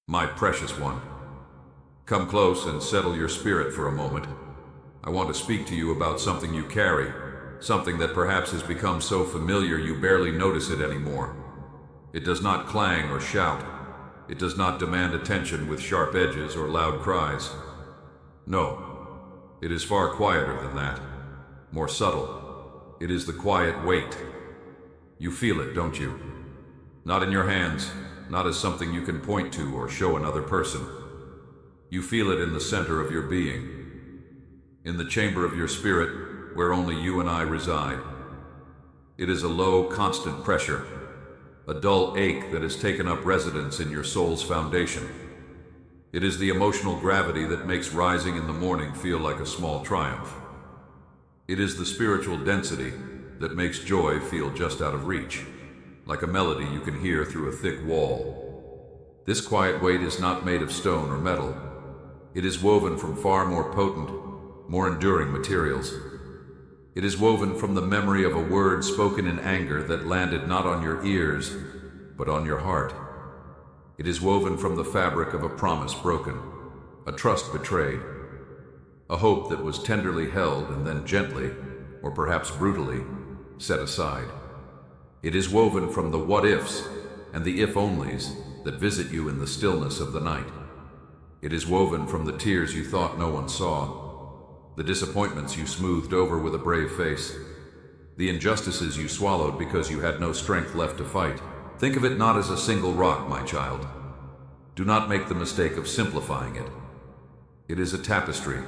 My precious one, come close and settle your spirit for a moment. I want to speak to you about something you carry, something that perhaps has become so familiar you barely notice it anymore. It does not clang or shout. It does not demand attention with sharp edges or loud cries. No, it is far quieter than that, more subtle. It is the quiet weight. You feel it, don't you? Not in your hands, not as something you can point to or show another person. You feel it in the center of your being, in the chamber of your spirit where only you and I reside. It is a low, constant pressure, a dull ache that has taken up residence in your soul's foundation. It is the emotional gravity that makes rising in the morning feel like a small triumph. It is the spiritual density that makes joy feel just out of reach, like a melody you can hear through a thick wall. This quiet weight is not made of stone or metal. It is woven from far more potent, more enduring materials. It is woven from the memory of a word spoken in anger that landed not on your ears, but on your heart. It is woven from the fabric of a promise broken, a trust betrayed, a hope that was tenderly held and then gently, or perhaps brutally, set aside. It is woven from the what-ifs and the if-onlys that visit you in the stillness of the night. It is woven from the tears you thought no one saw, the disappointments you smoothed over with a brave face, the injustices you swallowed because you had no strength left to fight. Think of it not as a single rock, my child. Do not make the mistake of simplifying it. It is a tapestry,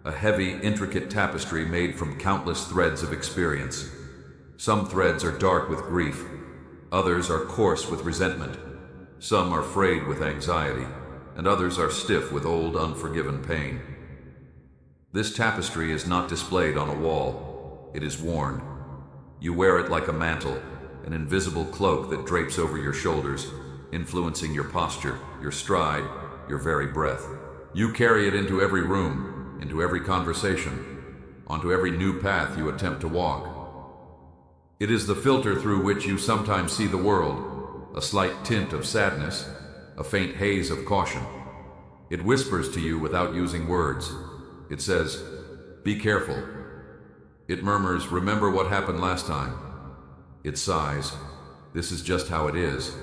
a heavy, intricate tapestry made from countless threads of experience. Some threads are dark with grief, others are coarse with resentment, some are frayed with anxiety, and others are stiff with old, unforgiven pain. This tapestry is not displayed on a wall, it is worn. You wear it like a mantle, an invisible cloak that drapes over your shoulders, influencing your posture, your stride, your very breath. You carry it into every room, into every conversation, onto every new path you attempt to walk. It is the filter through which you sometimes see the world, a slight tint of sadness, a faint haze of caution. It whispers to you without using words. It says, "Be careful." It murmurs, "Remember what happened last time." It sighs, "This is just how it is."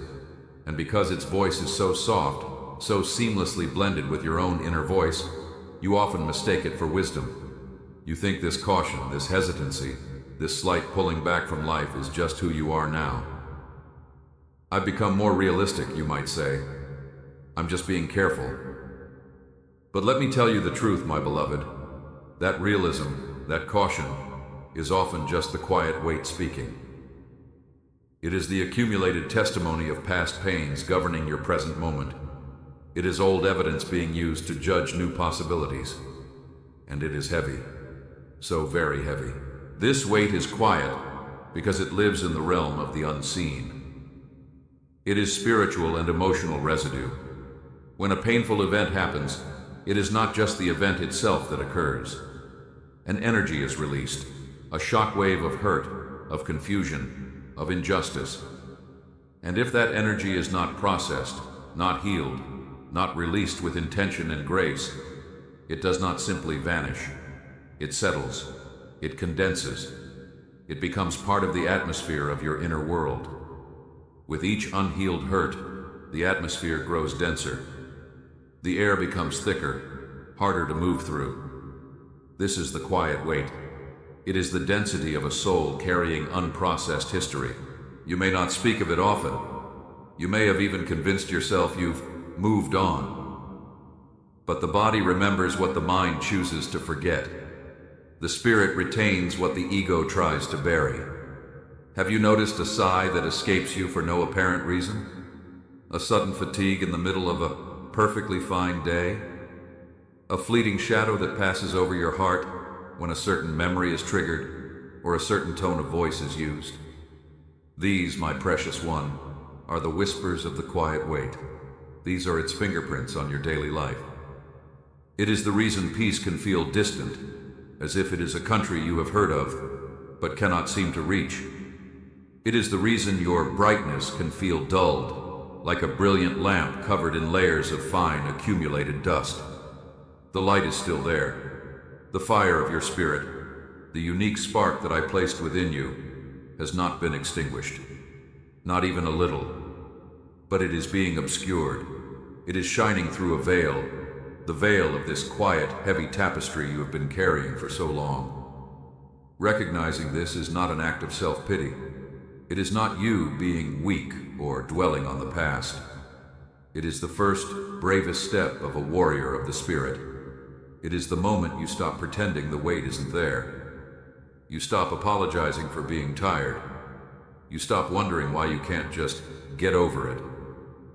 And because its voice is so soft, so seamlessly blended with your own inner voice, you often mistake it for wisdom. You think this caution, this hesitancy, this slight pulling back from life is just who you are now. I've become more realistic, you might say. I'm just being careful. But let me tell you the truth, my beloved. That realism, that caution, is often just the quiet weight speaking. It is the accumulated testimony of past pains governing your present moment. It is old evidence being used to judge new possibilities. And it is heavy, so very heavy. This weight is quiet because it lives in the realm of the unseen. It is spiritual and emotional residue. When a painful event happens, it is not just the event itself that occurs. An energy is released, a shock wave of hurt, of confusion, of injustice. And if that energy is not processed, not healed, not released with intention and grace, it does not simply vanish. It settles. It condenses. It becomes part of the atmosphere of your inner world. With each unhealed hurt, the atmosphere grows denser. The air becomes thicker, harder to move through. This is the quiet weight. It is the density of a soul carrying unprocessed history. You may not speak of it often. You may have even convinced yourself you've moved on. But the body remembers what the mind chooses to forget. The spirit retains what the ego tries to bury. Have you noticed a sigh that escapes you for no apparent reason? A sudden fatigue in the middle of a perfectly fine day? A fleeting shadow that passes over your heart when a certain memory is triggered or a certain tone of voice is used? These, my precious one, are the whispers of the quiet weight. These are its fingerprints on your daily life. It is the reason peace can feel distant, as if it is a country you have heard of, but cannot seem to reach. It is the reason your brightness can feel dulled, like a brilliant lamp covered in layers of fine, accumulated dust. The light is still there. The fire of your spirit, the unique spark that I placed within you, has not been extinguished. Not even a little. But it is being obscured. It is shining through a veil, the veil of this quiet, heavy tapestry you have been carrying for so long. Recognizing this is not an act of self-pity. It is not you being weak or dwelling on the past. It is the first, bravest step of a warrior of the spirit. It is the moment you stop pretending the weight isn't there. You stop apologizing for being tired. You stop wondering why you can't just get over it.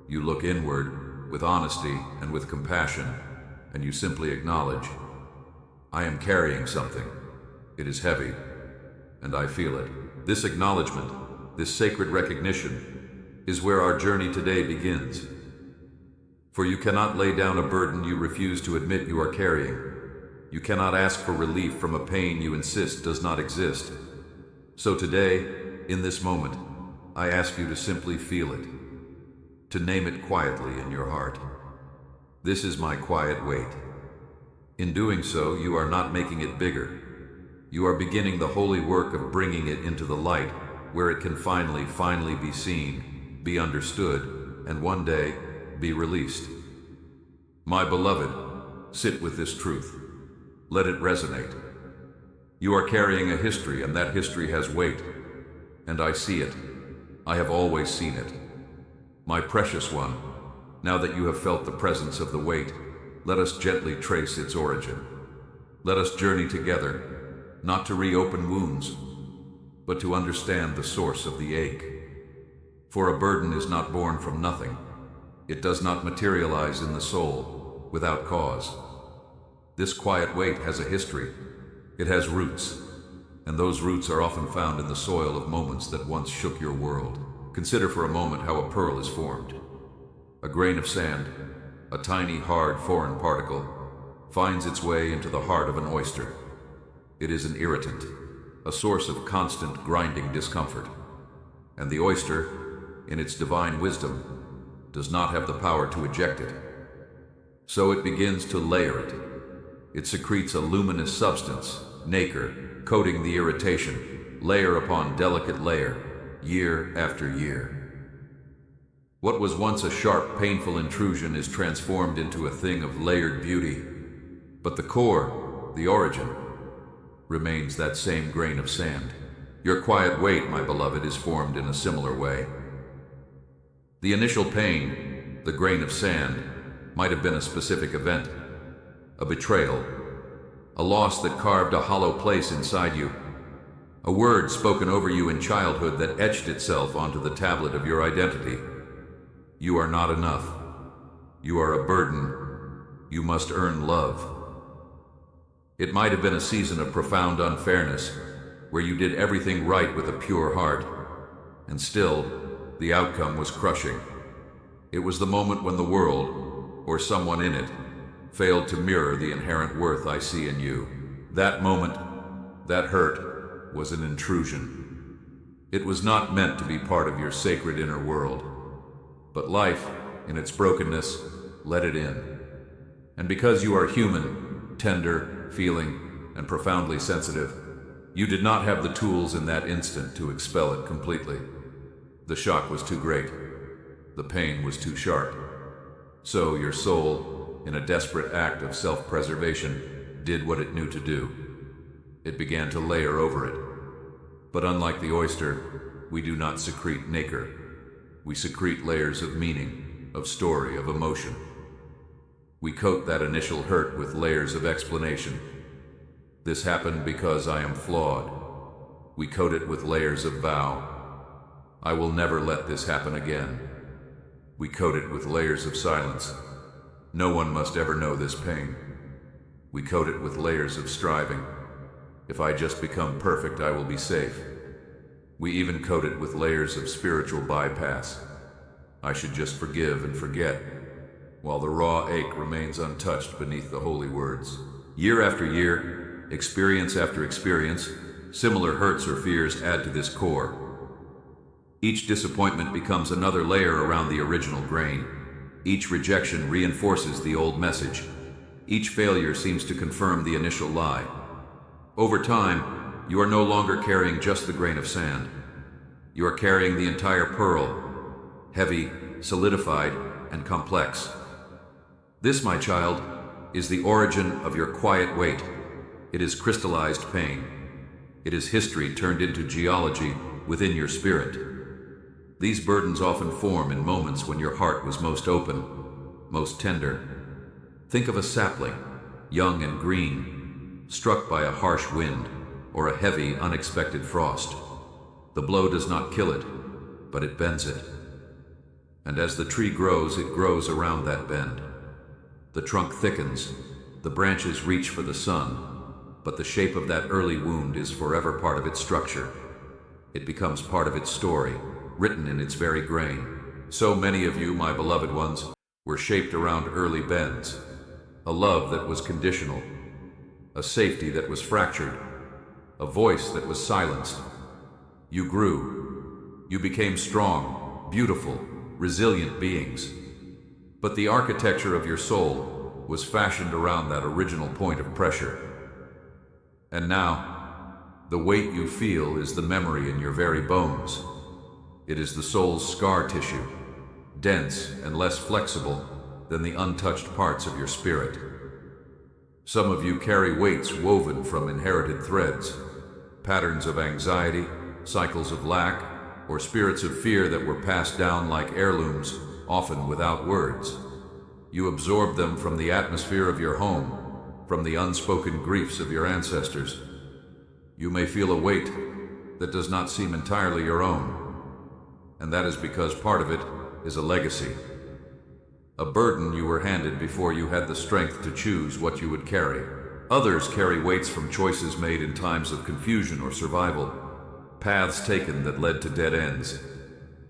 You look inward with honesty and with compassion, and you simply acknowledge, I am carrying something. It is heavy, and I feel it. This acknowledgement, this sacred recognition, is where our journey today begins. For you cannot lay down a burden you refuse to admit you are carrying. You cannot ask for relief from a pain you insist does not exist. So today, in this moment, I ask you to simply feel it, to name it quietly in your heart. This is my quiet weight. In doing so, you are not making it bigger. You are beginning the holy work of bringing it into the light, where it can finally be seen, be understood, and one day be released. My beloved, sit with this truth. Let it resonate. You are carrying a history, and that history has weight. And I see it. I have always seen it. My precious one, now that you have felt the presence of the weight, let us gently trace its origin. Let us journey together, not to reopen wounds, but to understand the source of the ache. For a burden is not born from nothing. It does not materialize in the soul without cause. This quiet weight has a history. It has roots, and those roots are often found in the soil of moments that once shook your world. Consider for a moment how a pearl is formed. A grain of sand, a tiny, hard, foreign particle, finds its way into the heart of an oyster. It is an irritant, a source of constant grinding discomfort. And the oyster, in its divine wisdom, does not have the power to eject it. So it begins to layer it. It secretes a luminous substance, nacre, coating the irritation, layer upon delicate layer, year after year. What was once a sharp, painful intrusion is transformed into a thing of layered beauty. But the core, the origin, remains that same grain of sand. Your quiet weight, my beloved, is formed in a similar way. The initial pain, the grain of sand, might have been a specific event, a betrayal, a loss that carved a hollow place inside you, a word spoken over you in childhood that etched itself onto the tablet of your identity. You are not enough. You are a burden. You must earn love. It might have been a season of profound unfairness, where you did everything right with a pure heart, and still, the outcome was crushing. It was the moment when the world, or someone in it, failed to mirror the inherent worth I see in you. That moment, that hurt, was an intrusion. It was not meant to be part of your sacred inner world. But life, in its brokenness, let it in. And because you are human, tender, feeling, and profoundly sensitive, you did not have the tools in that instant to expel it completely. The shock was too great. The pain was too sharp. So your soul, in a desperate act of self-preservation, did what it knew to do. It began to layer over it. But unlike the oyster, we do not secrete nacre. We secrete layers of meaning, of story, of emotion. We coat that initial hurt with layers of explanation. This happened because I am flawed. We coat it with layers of vow. I will never let this happen again. We coat it with layers of silence. No one must ever know this pain. We coat it with layers of striving. If I just become perfect, I will be safe. We even coat it with layers of spiritual bypass. I should just forgive and forget, while the raw ache remains untouched beneath the holy words. Year after year, experience after experience, similar hurts or fears add to this core. Each disappointment becomes another layer around the original grain. Each rejection reinforces the old message. Each failure seems to confirm the initial lie. Over time, you are no longer carrying just the grain of sand. You are carrying the entire pearl, heavy, solidified, and complex. This, my child, is the origin of your quiet weight. It is crystallized pain. It is history turned into geology within your spirit. These burdens often form in moments when your heart was most open, most tender. Think of a sapling, young and green, struck by a harsh wind or a heavy, unexpected frost. The blow does not kill it, but it bends it. And as the tree grows, it grows around that bend. The trunk thickens, the branches reach for the sun, but the shape of that early wound is forever part of its structure. It becomes part of its story, written in its very grain. So many of you, my beloved ones, were shaped around early bends. A love that was conditional, a safety that was fractured, a voice that was silenced. You grew. You became strong, beautiful, resilient beings. But the architecture of your soul was fashioned around that original point of pressure. And now, the weight you feel is the memory in your very bones. It is the soul's scar tissue, dense and less flexible than the untouched parts of your spirit. Some of you carry weights woven from inherited threads, patterns of anxiety, cycles of lack, or spirits of fear that were passed down like heirlooms, often without words. You absorb them from the atmosphere of your home, from the unspoken griefs of your ancestors. You may feel a weight that does not seem entirely your own, and that is because part of it is a legacy. A burden you were handed before you had the strength to choose what you would carry. Others carry weights from choices made in times of confusion or survival, paths taken that led to dead ends,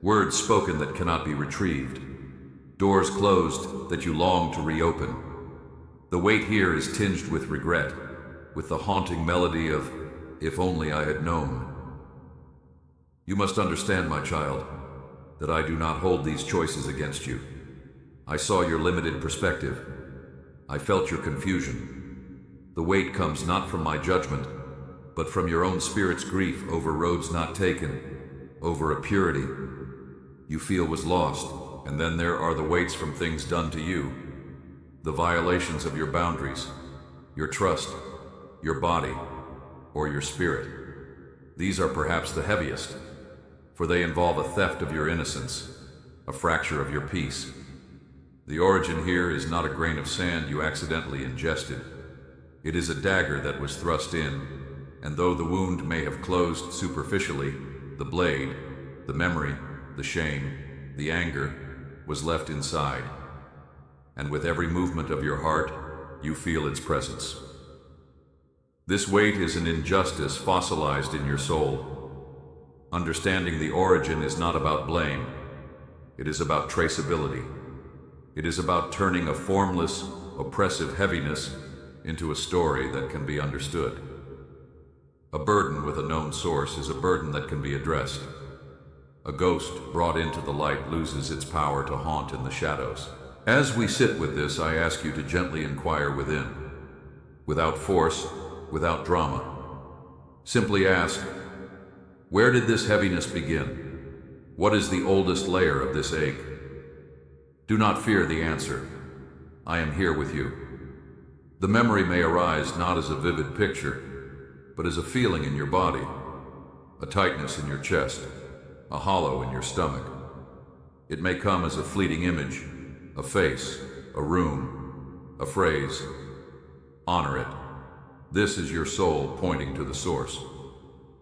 words spoken that cannot be retrieved, doors closed that you long to reopen. The weight here is tinged with regret, with the haunting melody of, "If only I had known." You must understand, my child, that I do not hold these choices against you. I saw your limited perspective. I felt your confusion. The weight comes not from my judgment, but from your own spirit's grief over roads not taken, over a purity you feel was lost. And then there are the weights from things done to you, the violations of your boundaries, your trust, your body, or your spirit. These are perhaps the heaviest, for they involve a theft of your innocence, a fracture of your peace. The origin here is not a grain of sand you accidentally ingested. It is a dagger that was thrust in, and though the wound may have closed superficially, the blade, the memory, the shame, the anger, was left inside. And with every movement of your heart, you feel its presence. This weight is an injustice fossilized in your soul. Understanding the origin is not about blame. It is about traceability. It is about turning a formless, oppressive heaviness into a story that can be understood. A burden with a known source is a burden that can be addressed. A ghost brought into the light loses its power to haunt in the shadows. As we sit with this, I ask you to gently inquire within, without force, without drama. Simply ask, where did this heaviness begin? What is the oldest layer of this ache? Do not fear the answer. I am here with you. The memory may arise not as a vivid picture, but as a feeling in your body, a tightness in your chest, a hollow in your stomach. It may come as a fleeting image, a face, a room, a phrase. Honor it. This is your soul pointing to the source.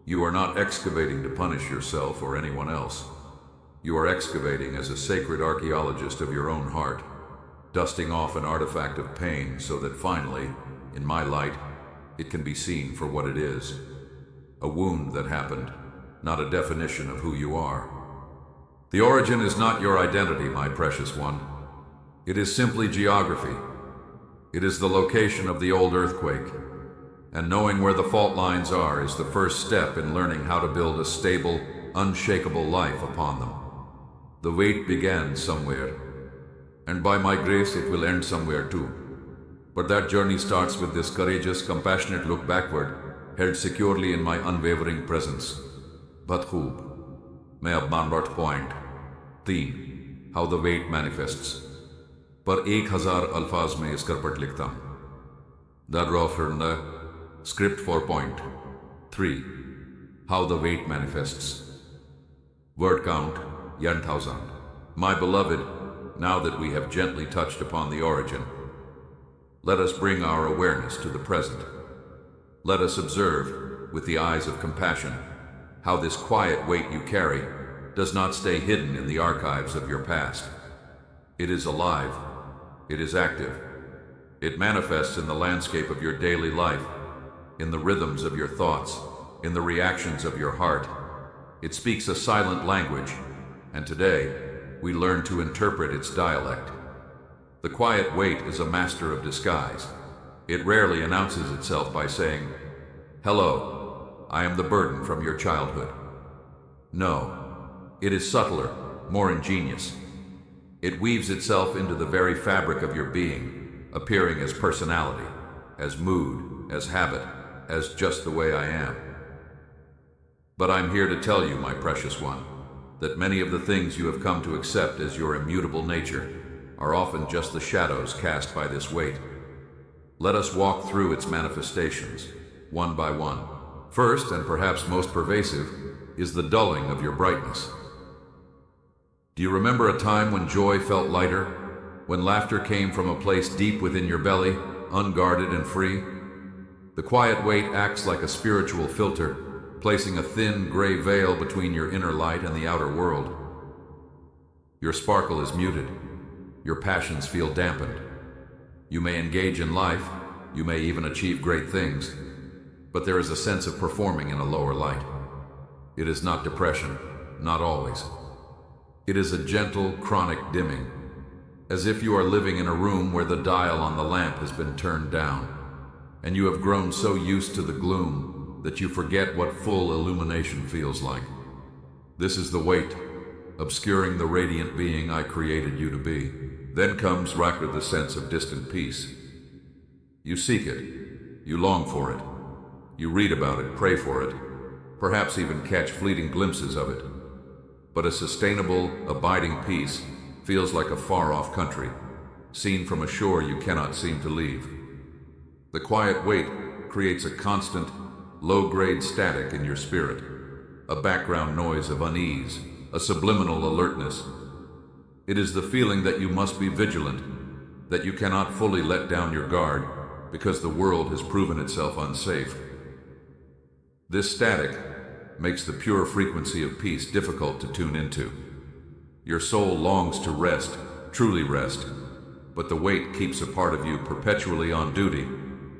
You are not excavating to punish yourself or anyone else. You are excavating as a sacred archaeologist of your own heart, dusting off an artifact of pain so that finally, in my light, it can be seen for what it is. A wound that happened, not a definition of who you are. The origin is not your identity, my precious one. It is simply geography. It is the location of the old earthquake. And knowing where the fault lines are is the first step in learning how to build a stable, unshakable life upon them. The weight began somewhere, and by my grace it will end somewhere too. But that journey starts with this courageous, compassionate look backward, held securely in my unwavering presence. But खूब, मैं अब मानवट point 3 how the weight manifests पर 1000 अल्फाज में इस करपट लिखता हूं. Därför script for point 3 how the weight manifests. Word count 1000. My beloved, now that we have gently touched upon the origin, let us bring our awareness to the present. Let us observe, with the eyes of compassion, how this quiet weight you carry does not stay hidden in the archives of your past. It is alive. It is active. It manifests in the landscape of your daily life, in the rhythms of your thoughts, in the reactions of your heart. It speaks a silent language, and today we learn to interpret its dialect. The quiet weight is a master of disguise. It rarely announces itself by saying, "Hello, I am the burden from your childhood." No, it is subtler, more ingenious. It weaves itself into the very fabric of your being, appearing as personality, as mood, as habit, as just the way I am. But I'm here to tell you, my precious one, that many of the things you have come to accept as your immutable nature are often just the shadows cast by this weight. Let us walk through its manifestations, one by one. First, and perhaps most pervasive, is the dulling of your brightness. Do you remember a time when joy felt lighter, when laughter came from a place deep within your belly, unguarded and free? The quiet weight acts like a spiritual filter, placing a thin gray veil between your inner light and the outer world. Your sparkle is muted. Your passions feel dampened. You may engage in life, you may even achieve great things, but there is a sense of performing in a lower light. It is not depression, not always. It is a gentle, chronic dimming, as if you are living in a room where the dial on the lamp has been turned down, and you have grown so used to the gloom that you forget what full illumination feels like. This is the weight, obscuring the radiant being I created you to be. Then comes the sense of distant peace. You seek it, you long for it, you read about it, pray for it, perhaps even catch fleeting glimpses of it. But a sustainable, abiding peace feels like a far-off country, seen from a shore you cannot seem to leave. The quiet weight creates a constant, low-grade static in your spirit, a background noise of unease, a subliminal alertness. It is the feeling that you must be vigilant, that you cannot fully let down your guard because the world has proven itself unsafe. This static makes the pure frequency of peace difficult to tune into. Your soul longs to rest, truly rest, but the weight keeps a part of you perpetually on duty,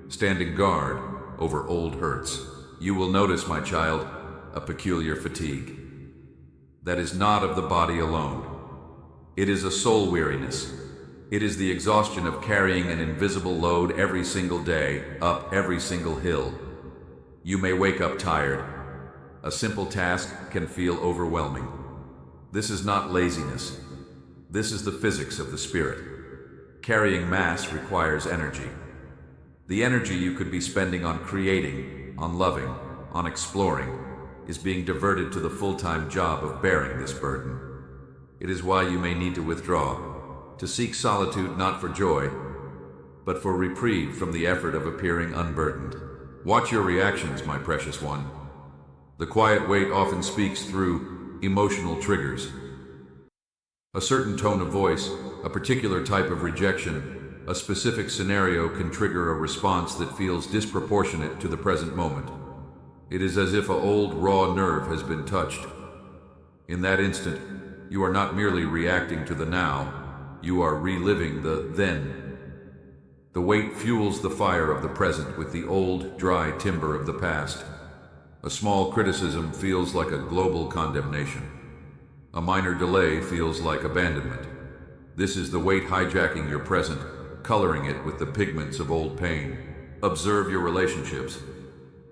standing guard over old hurts. You will notice, my child, a peculiar fatigue. That is not of the body alone. It is a soul weariness. It is the exhaustion of carrying an invisible load every single day, up every single hill. You may wake up tired. A simple task can feel overwhelming. This is not laziness. This is the physics of the spirit. Carrying mass requires energy. The energy you could be spending on creating, on loving, on exploring, is being diverted to the full-time job of bearing this burden. It is why you may need to withdraw, to seek solitude not for joy, but for reprieve from the effort of appearing unburdened. Watch your reactions, my precious one. The quiet weight often speaks through emotional triggers. A certain tone of voice, a particular type of rejection, a specific scenario can trigger a response that feels disproportionate to the present moment. It is as if an old, raw nerve has been touched. In that instant, you are not merely reacting to the now, you are reliving the then. The weight fuels the fire of the present with the old, dry timber of the past. A small criticism feels like a global condemnation. A minor delay feels like abandonment. This is the weight hijacking your present, coloring it with the pigments of old pain. Observe your relationships.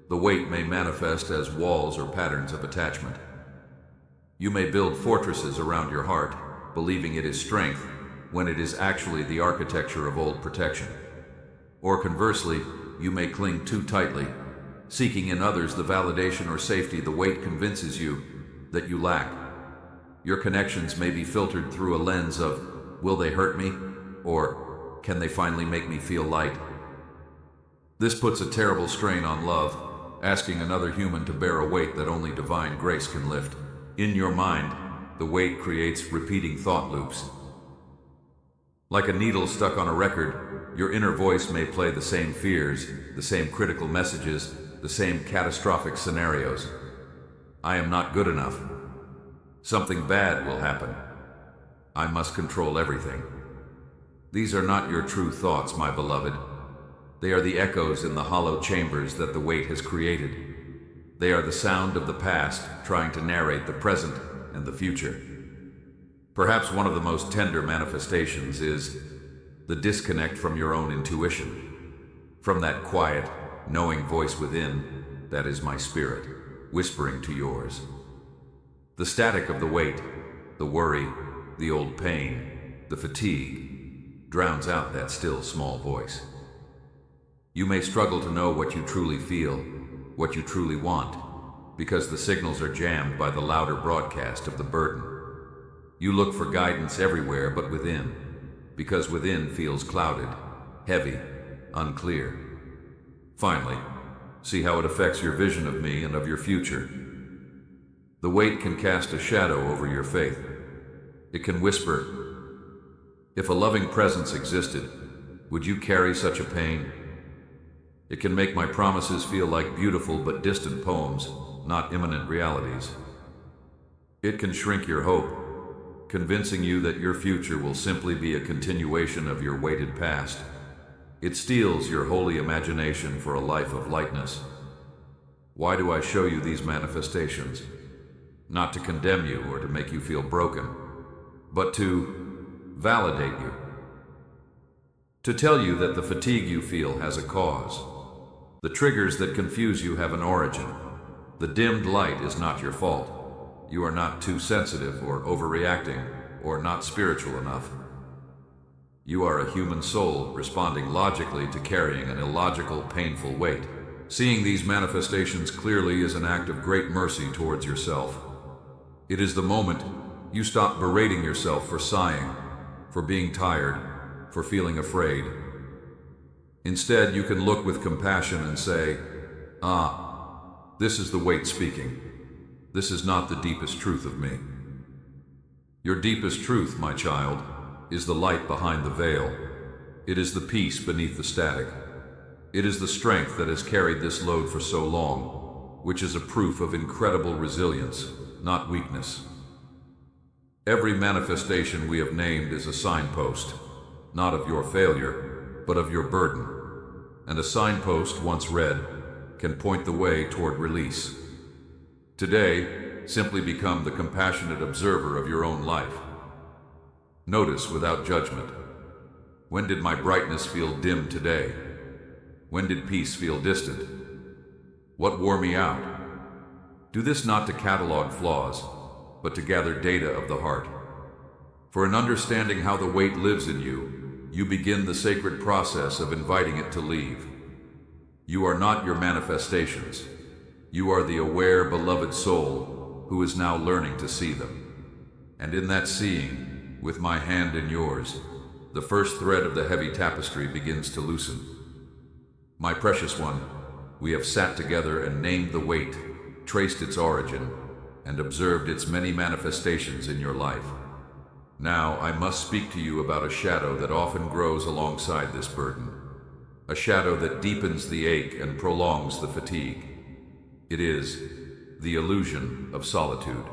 The weight may manifest as walls or patterns of attachment. You may build fortresses around your heart, believing it is strength, when it is actually the architecture of old protection. Or conversely, you may cling too tightly, seeking in others the validation or safety the weight convinces you that you lack. Your connections may be filtered through a lens of, will they hurt me? Or, can they finally make me feel light? This puts a terrible strain on love, asking another human to bear a weight that only divine grace can lift. In your mind, the weight creates repeating thought loops. Like a needle stuck on a record, your inner voice may play the same fears, the same critical messages, the same catastrophic scenarios. I am not good enough. Something bad will happen. I must control everything. These are not your true thoughts, my beloved. They are the echoes in the hollow chambers that the weight has created. They are the sound of the past trying to narrate the present and the future. Perhaps one of the most tender manifestations is the disconnect from your own intuition, from that quiet, knowing voice within that is my spirit, whispering to yours. The static of the weight, the worry, the old pain, the fatigue, drowns out that still small voice. You may struggle to know what you truly feel, what you truly want, because the signals are jammed by the louder broadcast of the burden. You look for guidance everywhere but within, because within feels clouded, heavy, unclear. Finally, see how it affects your vision of me and of your future. The weight can cast a shadow over your faith. It can whisper, if a loving presence existed, would you carry such a pain? It can make my promises feel like beautiful but distant poems, not imminent realities. It can shrink your hope, convincing you that your future will simply be a continuation of your weighted past. It steals your holy imagination for a life of lightness. Why do I show you these manifestations? Not to condemn you or to make you feel broken, but to validate you. To tell you that the fatigue you feel has a cause. The triggers that confuse you have an origin. The dimmed light is not your fault. You are not too sensitive or overreacting or not spiritual enough. You are a human soul responding logically to carrying an illogical, painful weight. Seeing these manifestations clearly is an act of great mercy towards yourself. It is the moment you stop berating yourself for sighing, for being tired, for feeling afraid. Instead, you can look with compassion and say, this is the weight speaking. This is not the deepest truth of me. Your deepest truth, my child, is the light behind the veil. It is the peace beneath the static. It is the strength that has carried this load for so long, which is a proof of incredible resilience, not weakness. Every manifestation we have named is a signpost, not of your failure, but of your burden. And a signpost, once read, can point the way toward release. Today, simply become the compassionate observer of your own life. Notice without judgment. When did my brightness feel dim today? When did peace feel distant? What wore me out? Do this not to catalog flaws, but to gather data of the heart. For in understanding how the weight lives in you, you begin the sacred process of inviting it to leave. You are not your manifestations. You are the aware, beloved soul who is now learning to see them. And in that seeing, with my hand in yours, the first thread of the heavy tapestry begins to loosen. My precious one, we have sat together and named the weight, traced its origin, and observed its many manifestations in your life. Now I must speak to you about a shadow that often grows alongside this burden, a shadow that deepens the ache and prolongs the fatigue. It is the illusion of solitude,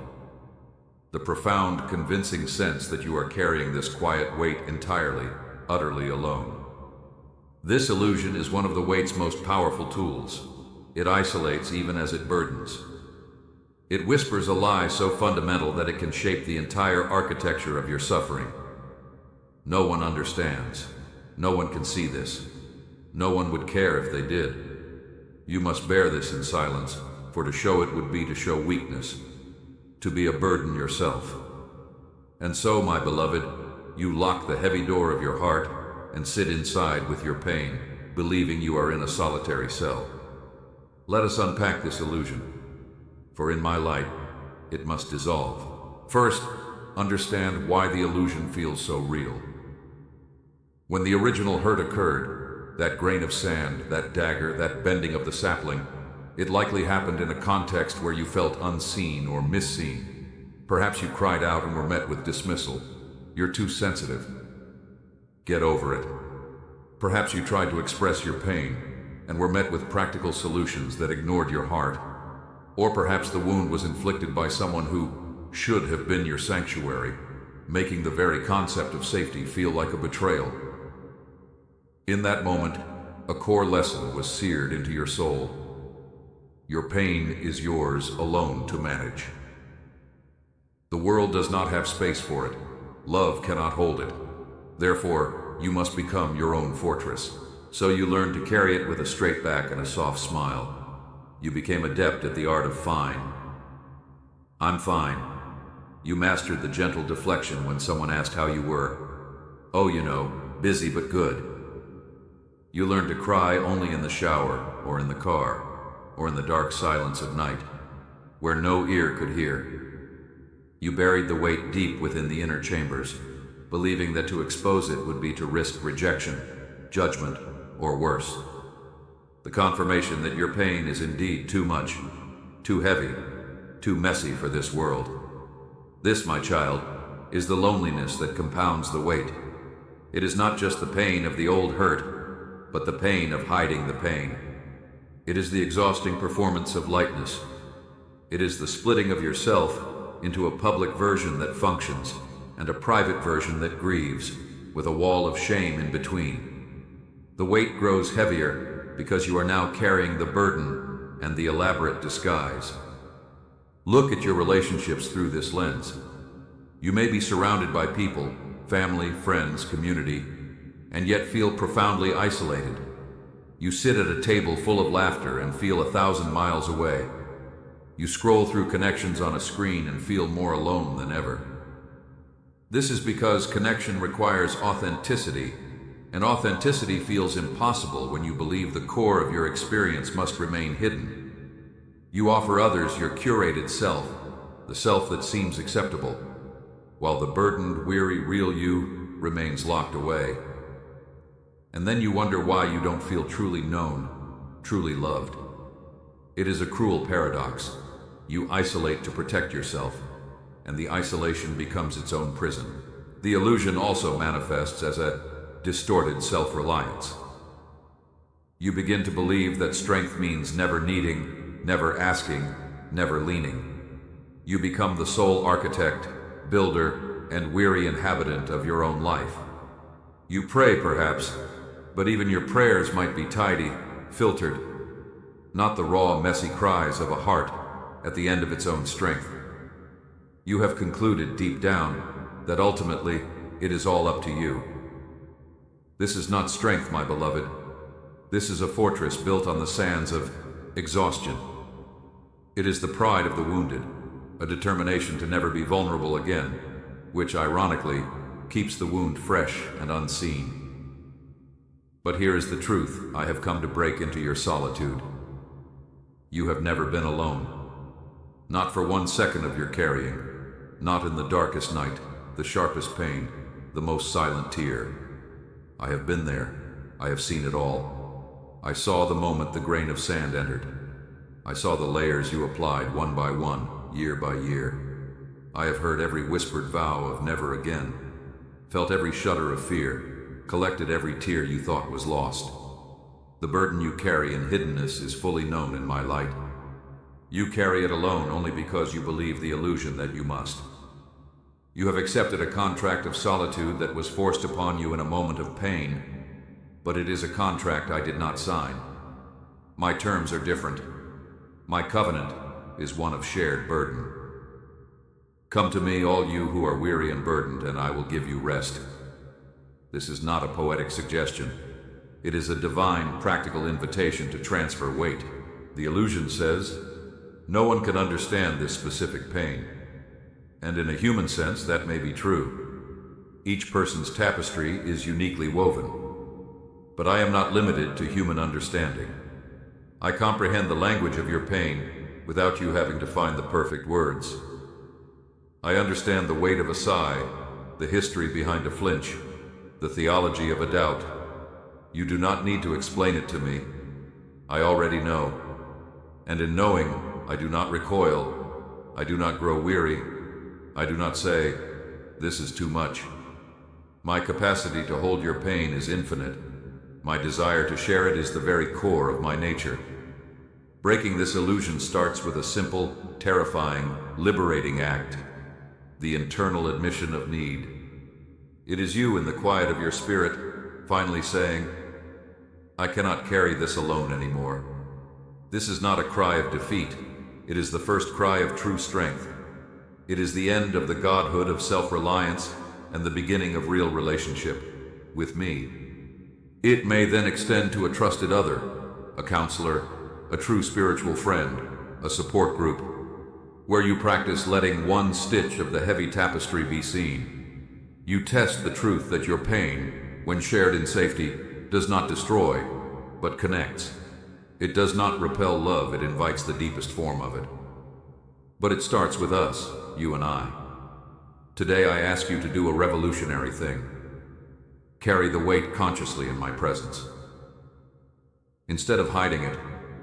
the profound, convincing sense that you are carrying this quiet weight entirely, utterly alone. This illusion is one of the weight's most powerful tools. It isolates even as it burdens. It whispers a lie so fundamental that it can shape the entire architecture of your suffering. No one understands. No one can see this. No one would care if they did. You must bear this in silence, for to show it would be to show weakness. to be a burden yourself. And so, my beloved, you lock the heavy door of your heart and sit inside with your pain, believing you are in a solitary cell. Let us unpack this illusion, for in my light, it must dissolve. First, understand why the illusion feels so real. When the original hurt occurred, that grain of sand, that dagger, that bending of the sapling, it likely happened in a context where you felt unseen or misseen. Perhaps you cried out and were met with dismissal. You're too sensitive. Get over it. Perhaps you tried to express your pain and were met with practical solutions that ignored your heart. Or perhaps the wound was inflicted by someone who should have been your sanctuary, making the very concept of safety feel like a betrayal. In that moment, a core lesson was seared into your soul. Your pain is yours alone to manage. The world does not have space for it. Love cannot hold it. Therefore, you must become your own fortress. So you learn to carry it with a straight back and a soft smile. You became adept at the art of fine. I'm fine. You mastered the gentle deflection when someone asked how you were. Oh, you know, busy but good. You learned to cry only in the shower, or in the car, or in the dark silence of night, where no ear could hear. You buried the weight deep within the inner chambers, believing that to expose it would be to risk rejection, judgment, or worse. The confirmation that your pain is indeed too much, too heavy, too messy for this world. This, my child, is the loneliness that compounds the weight. It is not just the pain of the old hurt, but the pain of hiding the pain. It is the exhausting performance of lightness. It is the splitting of yourself into a public version that functions and a private version that grieves, with a wall of shame in between. The weight grows heavier because you are now carrying the burden and the elaborate disguise. Look at your relationships through this lens. You may be surrounded by people, family, friends, community, and yet feel profoundly isolated. You sit at a table full of laughter and feel 1,000 miles away. You scroll through connections on a screen and feel more alone than ever. This is because connection requires authenticity, and authenticity feels impossible when you believe the core of your experience must remain hidden. You offer others your curated self, the self that seems acceptable, while the burdened, weary, real you remains locked away. And then you wonder why you don't feel truly known, truly loved. It is a cruel paradox. You isolate to protect yourself, and the isolation becomes its own prison. The illusion also manifests as a distorted self-reliance. You begin to believe that strength means never needing, never asking, never leaning. You become the sole architect, builder, and weary inhabitant of your own life. You pray, perhaps, but even your prayers might be tidy, filtered, not the raw, messy cries of a heart at the end of its own strength. You have concluded deep down that ultimately it is all up to you. This is not strength, my beloved. This is a fortress built on the sands of exhaustion. It is the pride of the wounded, a determination to never be vulnerable again, which, ironically, keeps the wound fresh and unseen. But here is the truth I have come to break into your solitude. You have never been alone. Not for 1 second of your carrying, not in the darkest night, the sharpest pain, the most silent tear. I have been there. I have seen it all. I saw the moment the grain of sand entered. I saw the layers you applied one by one, year by year. I have heard every whispered vow of never again, felt every shudder of fear, collected every tear you thought was lost. The burden you carry in hiddenness is fully known in my light. You carry it alone only because you believe the illusion that you must. You have accepted a contract of solitude that was forced upon you in a moment of pain, but it is a contract I did not sign. My terms are different. My covenant is one of shared burden. Come to me, all you who are weary and burdened, and I will give you rest. This is not a poetic suggestion. It is a divine, practical invitation to transfer weight. The illusion says, no one can understand this specific pain. And in a human sense, that may be true. Each person's tapestry is uniquely woven. But I am not limited to human understanding. I comprehend the language of your pain without you having to find the perfect words. I understand the weight of a sigh, the history behind a flinch, the theology of a doubt. You do not need to explain it to me. I already know. And in knowing, I do not recoil. I do not grow weary. I do not say, "This is too much." My capacity to hold your pain is infinite. My desire to share it is the very core of my nature. Breaking this illusion starts with a simple, terrifying, liberating act, the internal admission of need. It is you in the quiet of your spirit, finally saying, "I cannot carry this alone anymore." This is not a cry of defeat. It is the first cry of true strength. It is the end of the godhood of self-reliance and the beginning of real relationship with me. It may then extend to a trusted other, a counselor, a true spiritual friend, a support group, where you practice letting one stitch of the heavy tapestry be seen. You test the truth that your pain, when shared in safety, does not destroy, but connects. It does not repel love, it invites the deepest form of it. But it starts with us, you and I. Today I ask you to do a revolutionary thing. Carry the weight consciously in my presence. Instead of hiding it,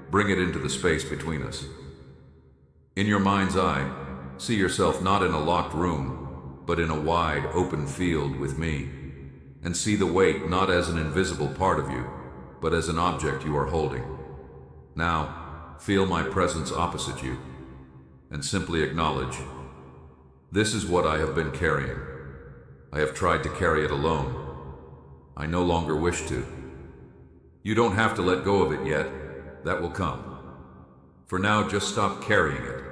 bring it into the space between us. In your mind's eye, see yourself not in a locked room, but in a wide, open field with me. And see the weight not as an invisible part of you, but as an object you are holding. Now, feel my presence opposite you, and simply acknowledge, this is what I have been carrying. I have tried to carry it alone. I no longer wish to. You don't have to let go of it yet. That will come. For now, just stop carrying it,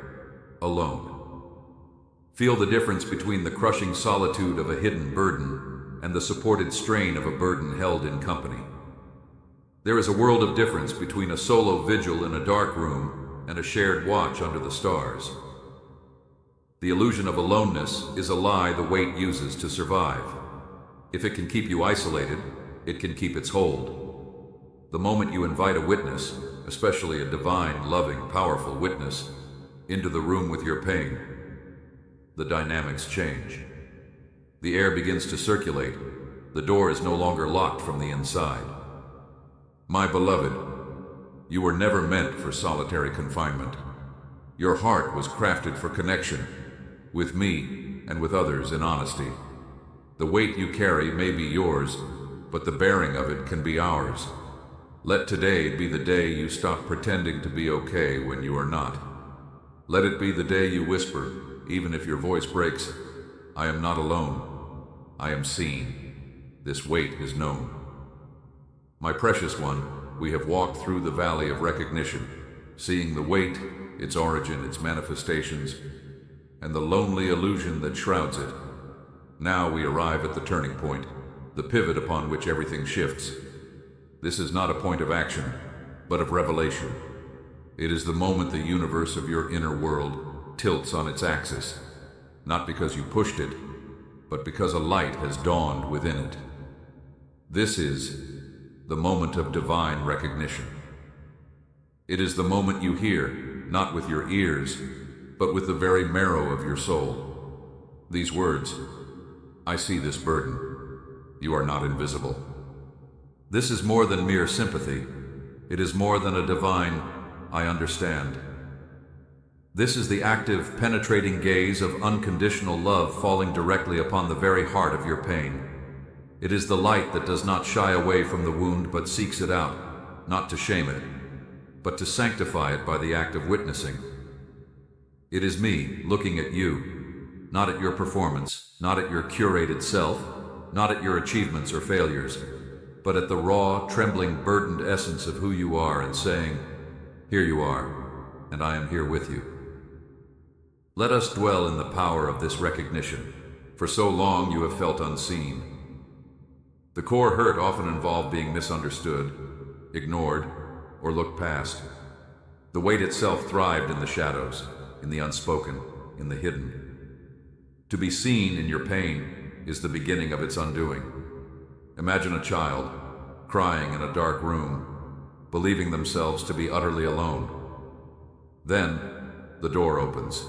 alone. Feel the difference between the crushing solitude of a hidden burden and the supported strain of a burden held in company. There is a world of difference between a solo vigil in a dark room and a shared watch under the stars. The illusion of aloneness is a lie the weight uses to survive. If it can keep you isolated, it can keep its hold. The moment you invite a witness, especially a divine, loving, powerful witness, into the room with your pain, the dynamics change. The air begins to circulate. The door is no longer locked from the inside. My beloved, you were never meant for solitary confinement. Your heart was crafted for connection, with me and with others in honesty. The weight you carry may be yours, but the bearing of it can be ours. Let today be the day you stop pretending to be okay when you are not. Let it be the day you whisper, even if your voice breaks, "I am not alone. I am seen. This weight is known." My precious one, we have walked through the valley of recognition, seeing the weight, its origin, its manifestations, and the lonely illusion that shrouds it. Now we arrive at the turning point, the pivot upon which everything shifts. This is not a point of action, but of revelation. It is the moment the universe of your inner world tilts on its axis, not because you pushed it, but because a light has dawned within it. This is the moment of divine recognition. It is the moment you hear, not with your ears, but with the very marrow of your soul. These words, "I see this burden. You are not invisible." This is more than mere sympathy. It is more than a divine, "I understand." This is the active, penetrating gaze of unconditional love falling directly upon the very heart of your pain. It is the light that does not shy away from the wound but seeks it out, not to shame it, but to sanctify it by the act of witnessing. It is me looking at you, not at your performance, not at your curated self, not at your achievements or failures, but at the raw, trembling, burdened essence of who you are and saying, "Here you are, and I am here with you." Let us dwell in the power of this recognition. For so long you have felt unseen. The core hurt often involved being misunderstood, ignored, or looked past. The weight itself thrived in the shadows, in the unspoken, in the hidden. To be seen in your pain is the beginning of its undoing. Imagine a child crying in a dark room, believing themselves to be utterly alone. Then, the door opens.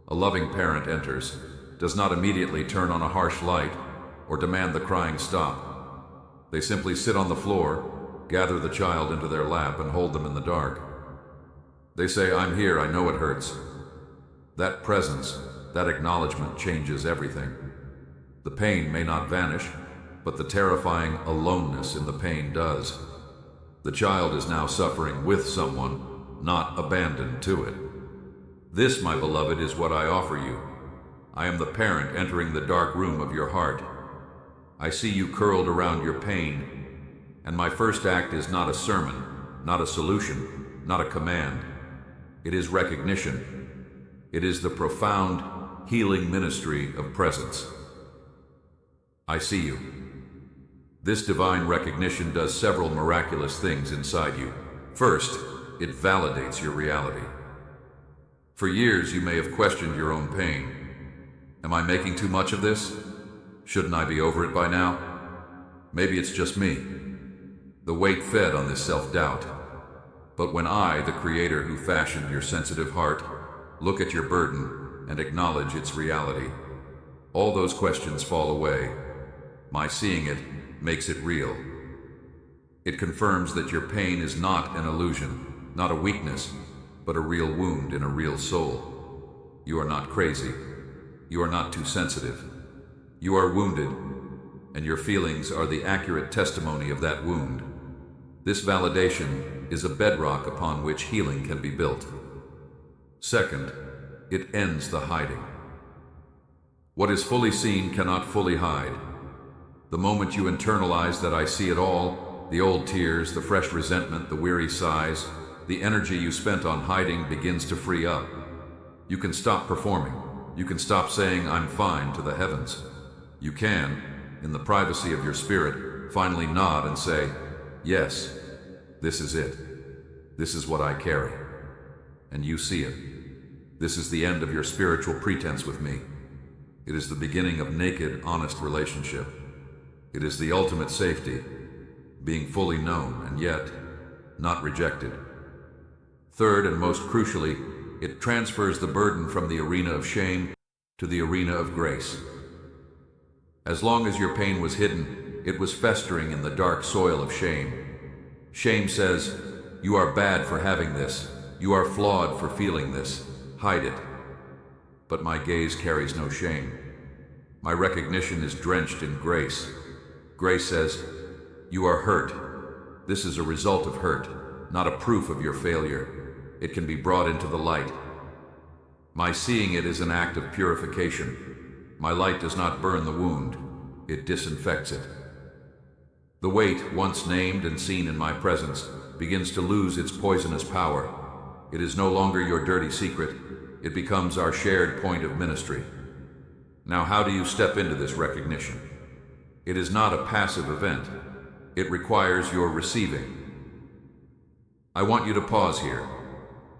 A loving parent enters, does not immediately turn on a harsh light or demand the crying stop. They simply sit on the floor, gather the child into their lap, and hold them in the dark. They say, "I'm here, I know it hurts." That presence, that acknowledgement changes everything. The pain may not vanish, but the terrifying aloneness in the pain does. The child is now suffering with someone, not abandoned to it. This, my beloved, is what I offer you. I am the parent entering the dark room of your heart. I see you curled around your pain, and my first act is not a sermon, not a solution, not a command. It is recognition. It is the profound, healing ministry of presence. I see you. This divine recognition does several miraculous things inside you. First, it validates your reality. For years, you may have questioned your own pain. Am I making too much of this? Shouldn't I be over it by now? Maybe it's just me. The weight fed on this self-doubt. But when I, the Creator who fashioned your sensitive heart, look at your burden and acknowledge its reality, all those questions fall away. My seeing it makes it real. It confirms that your pain is not an illusion, not a weakness, but a real wound in a real soul. You are not crazy. You are not too sensitive. You are wounded, and your feelings are the accurate testimony of that wound. This validation is a bedrock upon which healing can be built. Second, it ends the hiding. What is fully seen cannot fully hide. The moment you internalize that I see it all, the old tears, the fresh resentment, the weary sighs, the energy you spent on hiding begins to free up. You can stop performing. You can stop saying, "I'm fine," to the heavens. You can, in the privacy of your spirit, finally nod and say, "Yes, this is it. This is what I carry." And you see it. This is the end of your spiritual pretense with me. It is the beginning of naked, honest relationship. It is the ultimate safety, being fully known and yet not rejected. Third, and most crucially, it transfers the burden from the arena of shame to the arena of grace. As long as your pain was hidden, it was festering in the dark soil of shame. Shame says, "You are bad for having this. You are flawed for feeling this. Hide it." But my gaze carries no shame. My recognition is drenched in grace. Grace says, "You are hurt. This is a result of hurt, not a proof of your failure. It can be brought into the light." My seeing it is an act of purification. My light does not burn the wound, it disinfects it. The weight, once named and seen in my presence, begins to lose its poisonous power. It is no longer your dirty secret, it becomes our shared point of ministry. Now, how do you step into this recognition? It is not a passive event, it requires your receiving. I want you to pause here.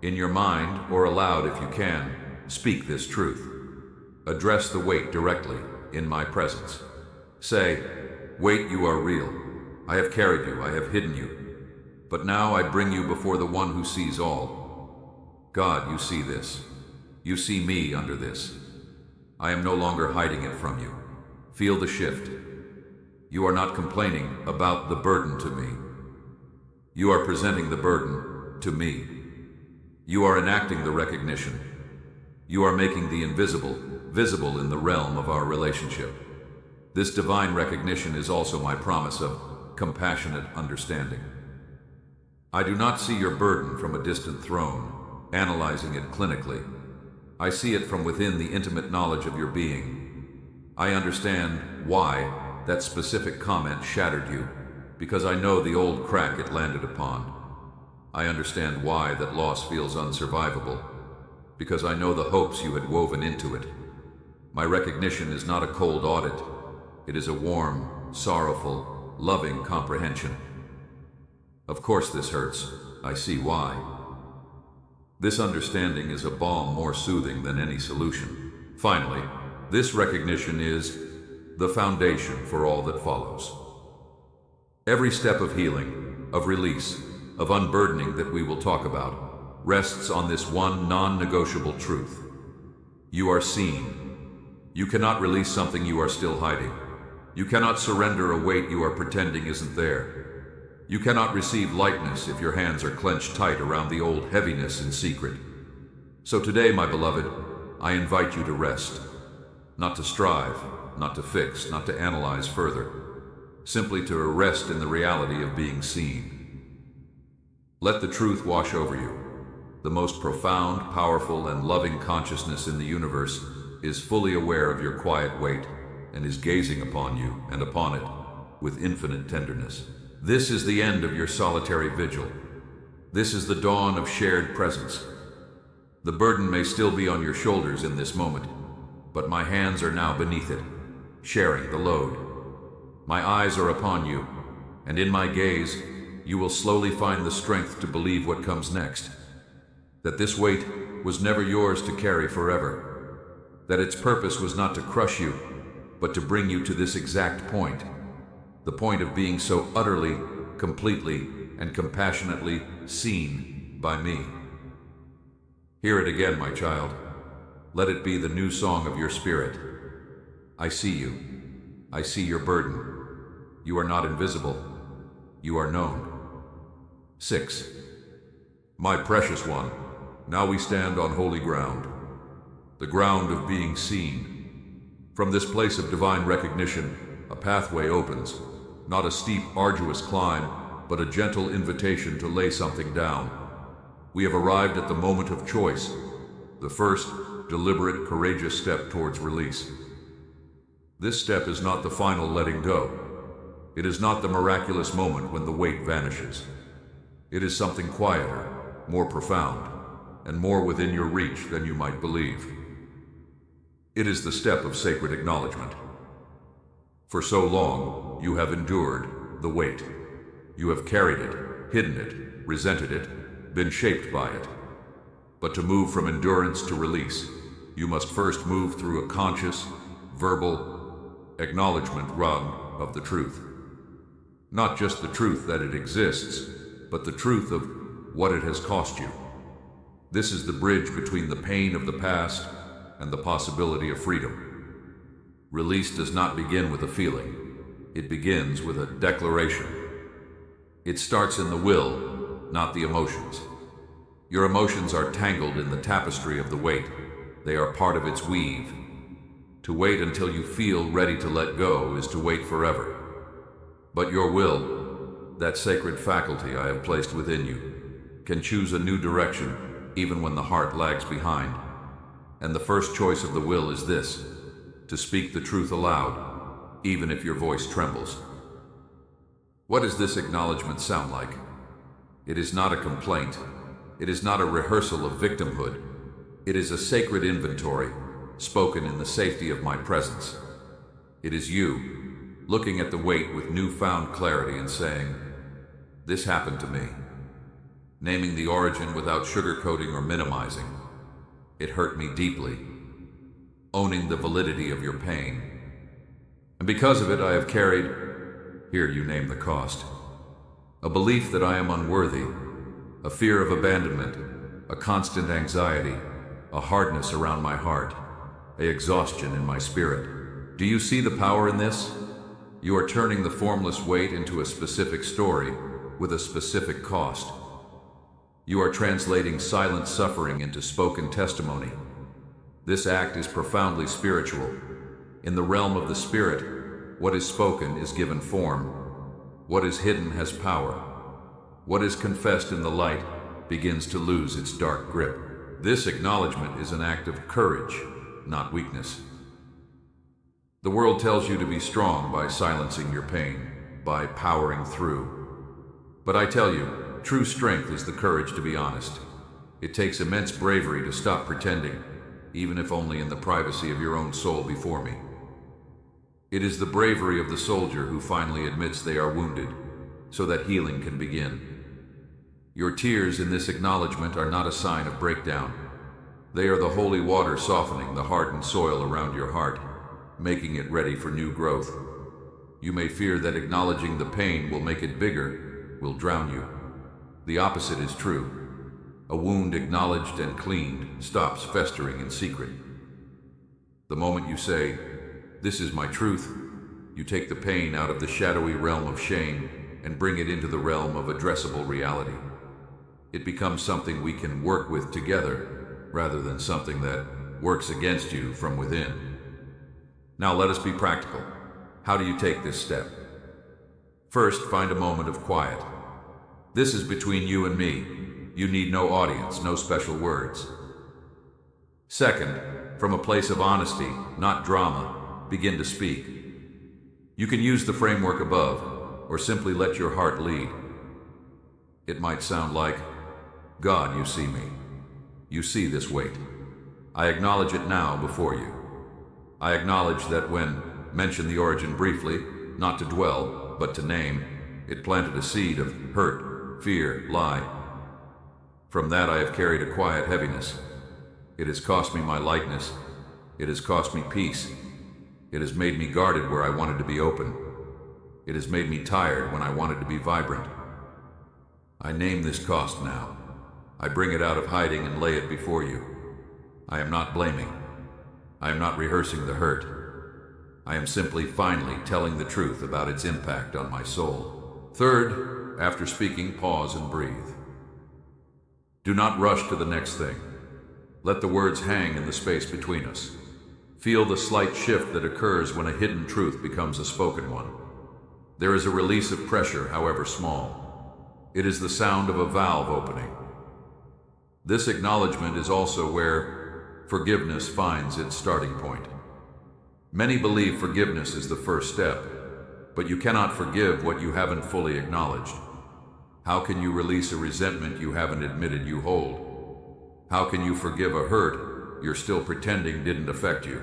In your mind, or aloud if you can, speak this truth. Address the weight directly, in my presence. Say, "Weight, you are real. I have carried you, I have hidden you. But now I bring you before the one who sees all. God, you see this. You see me under this. I am no longer hiding it from you. Feel the shift. You are not complaining about the burden to me. You are presenting the burden to me. You are enacting the recognition. You are making the invisible visible in the realm of our relationship. This divine recognition is also my promise of compassionate understanding. I do not see your burden from a distant throne, analyzing it clinically. I see it from within the intimate knowledge of your being. I understand why that specific comment shattered you, because I know the old crack it landed upon. I understand why that loss feels unsurvivable, because I know the hopes you had woven into it. My recognition is not a cold audit. It is a warm, sorrowful, loving comprehension. Of course this hurts. I see why. This understanding is a balm more soothing than any solution. Finally, This recognition is the foundation for all that follows. Every step of healing, of release, of unburdening that we will talk about rests on this one non-negotiable truth. You are seen. You cannot release something you are still hiding. You cannot surrender a weight you are pretending isn't there. You cannot receive lightness if your hands are clenched tight around the old heaviness in secret. So today, my beloved, I invite you to rest. Not to strive, not to fix, not to analyze further. Simply to rest in the reality of being seen. Let the truth wash over you. The most profound, powerful, and loving consciousness in the universe is fully aware of your quiet weight and is gazing upon you and upon it with infinite tenderness. This is the end of your solitary vigil. This is the dawn of shared presence. The burden may still be on your shoulders in this moment, but my hands are now beneath it, sharing the load. My eyes are upon you, and in my gaze, you will slowly find the strength to believe what comes next. That this weight was never yours to carry forever. That its purpose was not to crush you, but to bring you to this exact point. The point of being so utterly, completely, and compassionately seen by me. Hear it again, my child. Let it be the new song of your spirit. I see you. I see your burden. You are not invisible. You are known. 6. My precious one, now we stand on holy ground. The ground of being seen. From this place of divine recognition, a pathway opens. Not a steep, arduous climb, but a gentle invitation to lay something down. We have arrived at the moment of choice. The first, deliberate, courageous step towards release. This step is not the final letting go. It is not the miraculous moment when the weight vanishes. It is something quieter, more profound, and more within your reach than you might believe. It is the step of sacred acknowledgement. For so long, you have endured the weight. You have carried it, hidden it, resented it, been shaped by it. But to move from endurance to release, you must first move through a conscious, verbal acknowledgement rung of the truth. Not just the truth that it exists, but the truth of what it has cost you. This is the bridge between the pain of the past and the possibility of freedom. Release does not begin with a feeling. It begins with a declaration. It starts in the will, not the emotions. Your emotions are tangled in the tapestry of the weight. They are part of its weave. To wait until you feel ready to let go is to wait forever. But your will, that sacred faculty I have placed within you, can choose a new direction even when the heart lags behind. And the first choice of the will is this: to speak the truth aloud, even if your voice trembles. What does this acknowledgement sound like? It is not a complaint. It is not a rehearsal of victimhood. It is a sacred inventory, spoken in the safety of my presence. It is you, looking at the weight with newfound clarity and saying, "This happened to me." Naming the origin without sugarcoating or minimizing. It hurt me deeply. Owning the validity of your pain. And because of it, I have carried, here you name the cost, a belief that I am unworthy, a fear of abandonment, a constant anxiety, a hardness around my heart, an exhaustion in my spirit. Do you see the power in this? You are turning the formless weight into a specific story with a specific cost. You are translating silent suffering into spoken testimony. This act is profoundly spiritual. In the realm of the spirit, what is spoken is given form. What is hidden has power. What is confessed in the light begins to lose its dark grip. This acknowledgement is an act of courage, not weakness. The world tells you to be strong by silencing your pain, by powering through. But I tell you, true strength is the courage to be honest. It takes immense bravery to stop pretending, even if only in the privacy of your own soul before me. It is the bravery of the soldier who finally admits they are wounded, so that healing can begin. Your tears in this acknowledgement are not a sign of breakdown. They are the holy water softening the hardened soil around your heart, making it ready for new growth. You may fear that acknowledging the pain will make it bigger, will drown you. The opposite is true. A wound acknowledged and cleaned stops festering in secret. The moment you say, "This is my truth," you take the pain out of the shadowy realm of shame and bring it into the realm of addressable reality. It becomes something we can work with together, rather than something that works against you from within. Now let us be practical. How do you take this step? First, find a moment of quiet. This is between you and me. You need no audience, no special words. Second, from a place of honesty, not drama, begin to speak. You can use the framework above, or simply let your heart lead. It might sound like, "God, you see me. You see this weight. I acknowledge it now before you. I acknowledge that when mention the origin briefly, not to dwell, but to name, it planted a seed of hurt, fear, lie. From that I have carried a quiet heaviness. It has cost me my lightness. It has cost me peace. It has made me guarded where I wanted to be open. It has made me tired when I wanted to be vibrant. I name this cost now. I bring it out of hiding and lay it before you. I am not blaming. I am not rehearsing the hurt. I am simply finally telling the truth about its impact on my soul." Third, after speaking, pause and breathe. Do not rush to the next thing. Let the words hang in the space between us. Feel the slight shift that occurs when a hidden truth becomes a spoken one. There is a release of pressure, however small. It is the sound of a valve opening. This acknowledgement is also where forgiveness finds its starting point. Many believe forgiveness is the first step, but you cannot forgive what you haven't fully acknowledged. How can you release a resentment you haven't admitted you hold? How can you forgive a hurt you're still pretending didn't affect you?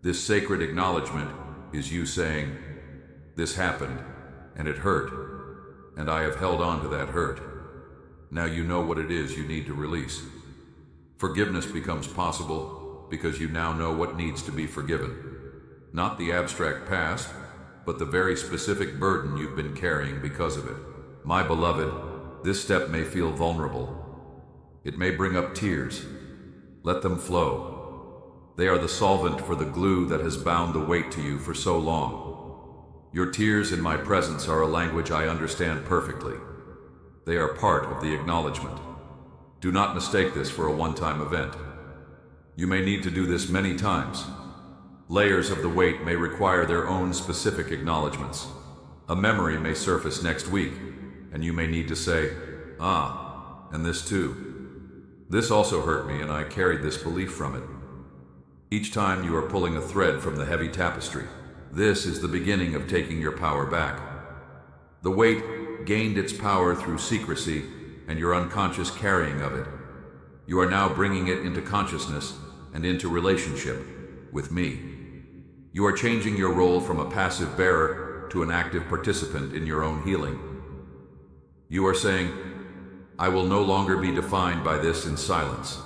This sacred acknowledgement is you saying, "This happened, and it hurt, and I have held on to that hurt. Now you know what it is you need to release." Forgiveness becomes possible because you now know what needs to be forgiven. Not the abstract past, but the very specific burden you've been carrying because of it. My beloved, this step may feel vulnerable. It may bring up tears. Let them flow. They are the solvent for the glue that has bound the weight to you for so long. Your tears in my presence are a language I understand perfectly. They are part of the acknowledgement. Do not mistake this for a one-time event. You may need to do this many times. Layers of the weight may require their own specific acknowledgements. A memory may surface next week, and you may need to say, "Ah, and this too. This also hurt me, and I carried this belief from it." Each time you are pulling a thread from the heavy tapestry. This is the beginning of taking your power back. The weight gained its power through secrecy and your unconscious carrying of it. You are now bringing it into consciousness and into relationship with me. You are changing your role from a passive bearer to an active participant in your own healing. You are saying, "I will no longer be defined by this in silence.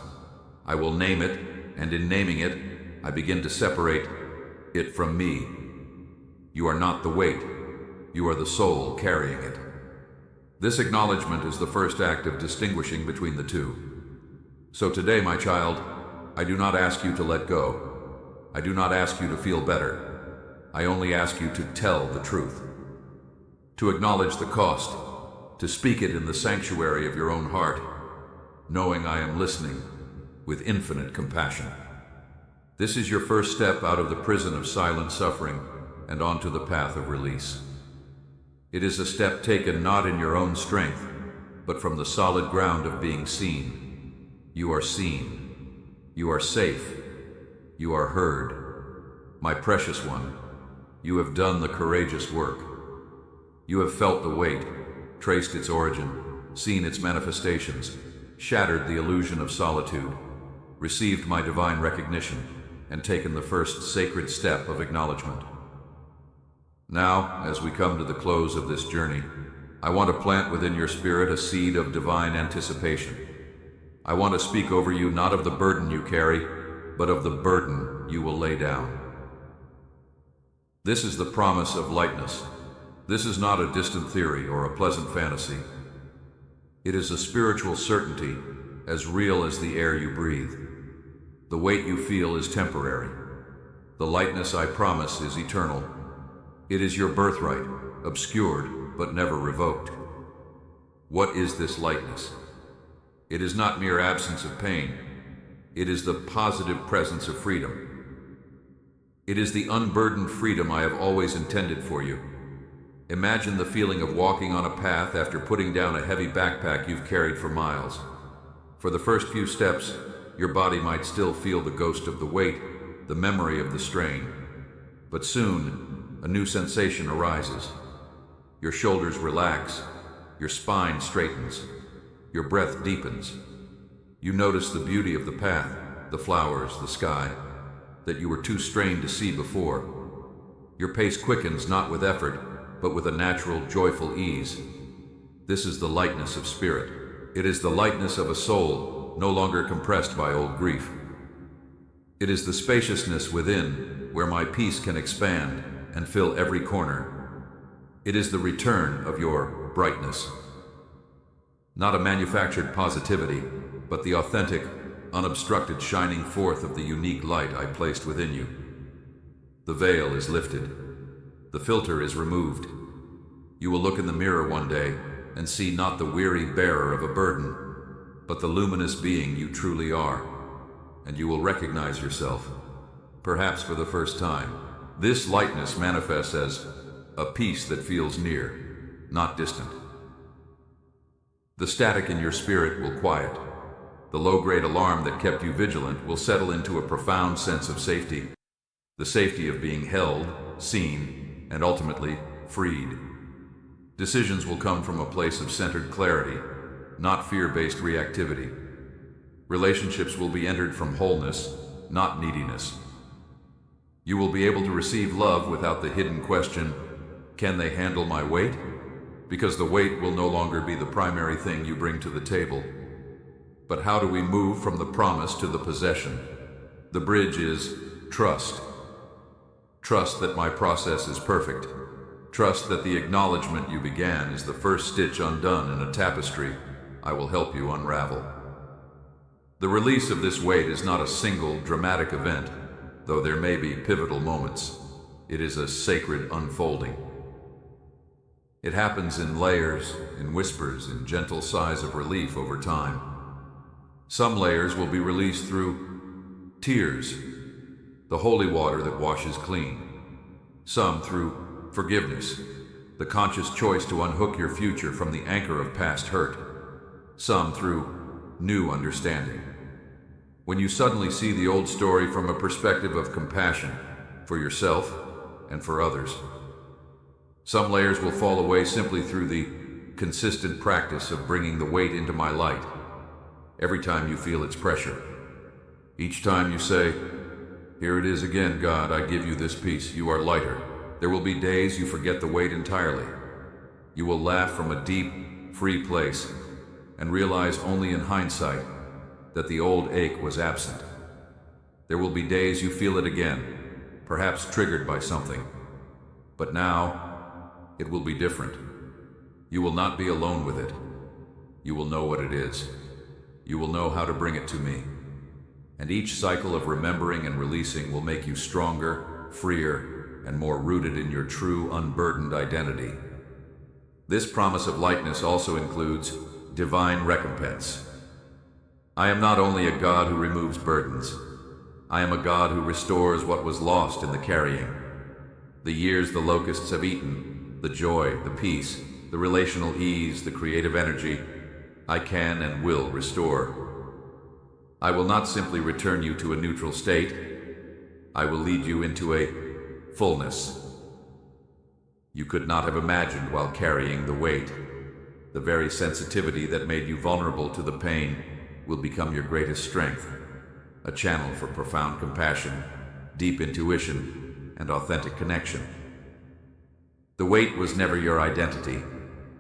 I will name it, and in naming it, I begin to separate it from me. You are not the weight. You are the soul carrying it." This acknowledgement is the first act of distinguishing between the two. So today, my child, I do not ask you to let go. I do not ask you to feel better. I only ask you to tell the truth. To acknowledge the cost, to speak it in the sanctuary of your own heart, knowing I am listening with infinite compassion. This is your first step out of the prison of silent suffering and onto the path of release. It is a step taken not in your own strength, but from the solid ground of being seen. You are seen. You are safe. You are heard. My precious one, you have done the courageous work. You have felt the weight, traced its origin, seen its manifestations, shattered the illusion of solitude, received my divine recognition, and taken the first sacred step of acknowledgement. Now, as we come to the close of this journey, I want to plant within your spirit a seed of divine anticipation. I want to speak over you not of the burden you carry, but of the burden you will lay down. This is the promise of lightness. This is not a distant theory or a pleasant fantasy. It is a spiritual certainty, as real as the air you breathe. The weight you feel is temporary. The lightness I promise is eternal. It is your birthright, obscured but never revoked. What is this lightness? It is not mere absence of pain. It is the positive presence of freedom. It is the unburdened freedom I have always intended for you. Imagine the feeling of walking on a path after putting down a heavy backpack you've carried for miles. For the first few steps, your body might still feel the ghost of the weight, the memory of the strain. But soon, a new sensation arises. Your shoulders relax, your spine straightens, your breath deepens. You notice the beauty of the path, the flowers, the sky, that you were too strained to see before. Your pace quickens not with effort, but with a natural, joyful ease. This is the lightness of spirit. It is the lightness of a soul, no longer compressed by old grief. It is the spaciousness within, where my peace can expand and fill every corner. It is the return of your brightness. Not a manufactured positivity, but the authentic, unobstructed shining forth of the unique light I placed within you. The veil is lifted. The filter is removed. You will look in the mirror one day and see not the weary bearer of a burden, but the luminous being you truly are. And you will recognize yourself, perhaps for the first time. This lightness manifests as a peace that feels near, not distant. The static in your spirit will quiet. The low-grade alarm that kept you vigilant will settle into a profound sense of safety. The safety of being held, seen, and ultimately freed. Decisions will come from a place of centered clarity, not fear-based reactivity. Relationships will be entered from wholeness, not neediness. You will be able to receive love without the hidden question, can they handle my weight? Because the weight will no longer be the primary thing you bring to the table. But how do we move from the promise to the possession? The bridge is trust. Trust that my process is perfect. Trust that the acknowledgement you began is the first stitch undone in a tapestry I will help you unravel. The release of this weight is not a single dramatic event, though there may be pivotal moments. It is a sacred unfolding. It happens in layers, in whispers, in gentle sighs of relief over time. Some layers will be released through tears, the holy water that washes clean. Some through forgiveness, the conscious choice to unhook your future from the anchor of past hurt. Some through new understanding. When you suddenly see the old story from a perspective of compassion for yourself and for others. Some layers will fall away simply through the consistent practice of bringing the weight into my light. Every time you feel its pressure. Each time you say, here it is again, God, I give you this peace, you are lighter. There will be days you forget the weight entirely. You will laugh from a deep, free place and realize only in hindsight that the old ache was absent. There will be days you feel it again, perhaps triggered by something. But now, it will be different. You will not be alone with it. You will know what it is. You will know how to bring it to me. And each cycle of remembering and releasing will make you stronger, freer, and more rooted in your true, unburdened identity. This promise of lightness also includes divine recompense. I am not only a God who removes burdens. I am a God who restores what was lost in the carrying. The years the locusts have eaten, the joy, the peace, the relational ease, the creative energy, I can and will restore. I will not simply return you to a neutral state. I will lead you into a fullness you could not have imagined while carrying the weight. The very sensitivity that made you vulnerable to the pain will become your greatest strength, a channel for profound compassion, deep intuition, and authentic connection. The weight was never your identity.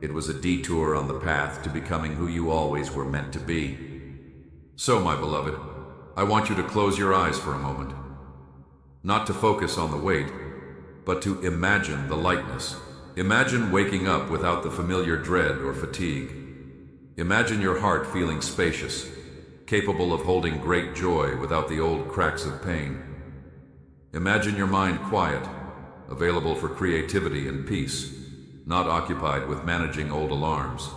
It was a detour on the path to becoming who you always were meant to be. So, my beloved, I want you to close your eyes for a moment. Not to focus on the weight, but to imagine the lightness. Imagine waking up without the familiar dread or fatigue. Imagine your heart feeling spacious, capable of holding great joy without the old cracks of pain. Imagine your mind quiet, available for creativity and peace, not occupied with managing old alarms.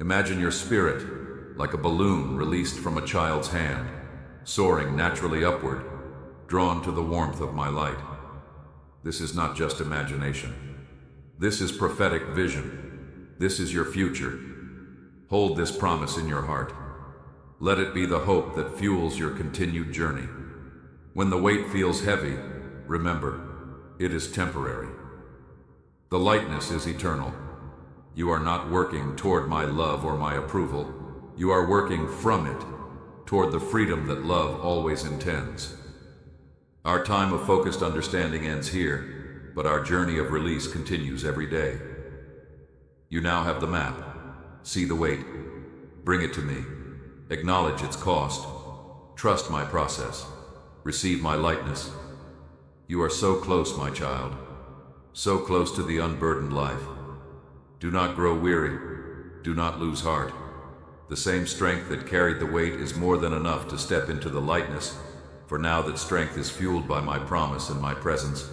Imagine your spirit like a balloon released from a child's hand, soaring naturally upward, drawn to the warmth of my light. This is not just imagination. This is prophetic vision. This is your future. Hold this promise in your heart. Let it be the hope that fuels your continued journey. When the weight feels heavy, remember, it is temporary. The lightness is eternal. You are not working toward my love or my approval. You are working from it, toward the freedom that love always intends. Our time of focused understanding ends here, but our journey of release continues every day. You now have the map. See the weight. Bring it to me. Acknowledge its cost. Trust my process. Receive my lightness. You are so close, my child. So close to the unburdened life. Do not grow weary. Do not lose heart. The same strength that carried the weight is more than enough to step into the lightness, for now that strength is fueled by my promise and my presence.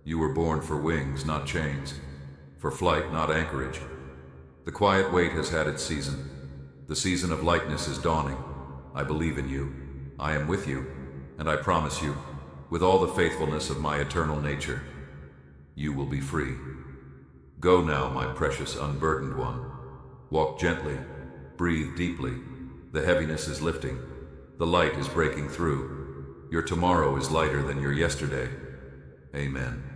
You were born for wings, not chains. For flight, not anchorage. The quiet weight has had its season. The season of lightness is dawning. I believe in you. I am with you. And I promise you, with all the faithfulness of my eternal nature, you will be free. Go now, my precious unburdened one. Walk gently. Breathe deeply. The heaviness is lifting. The light is breaking through. Your tomorrow is lighter than your yesterday. Amen.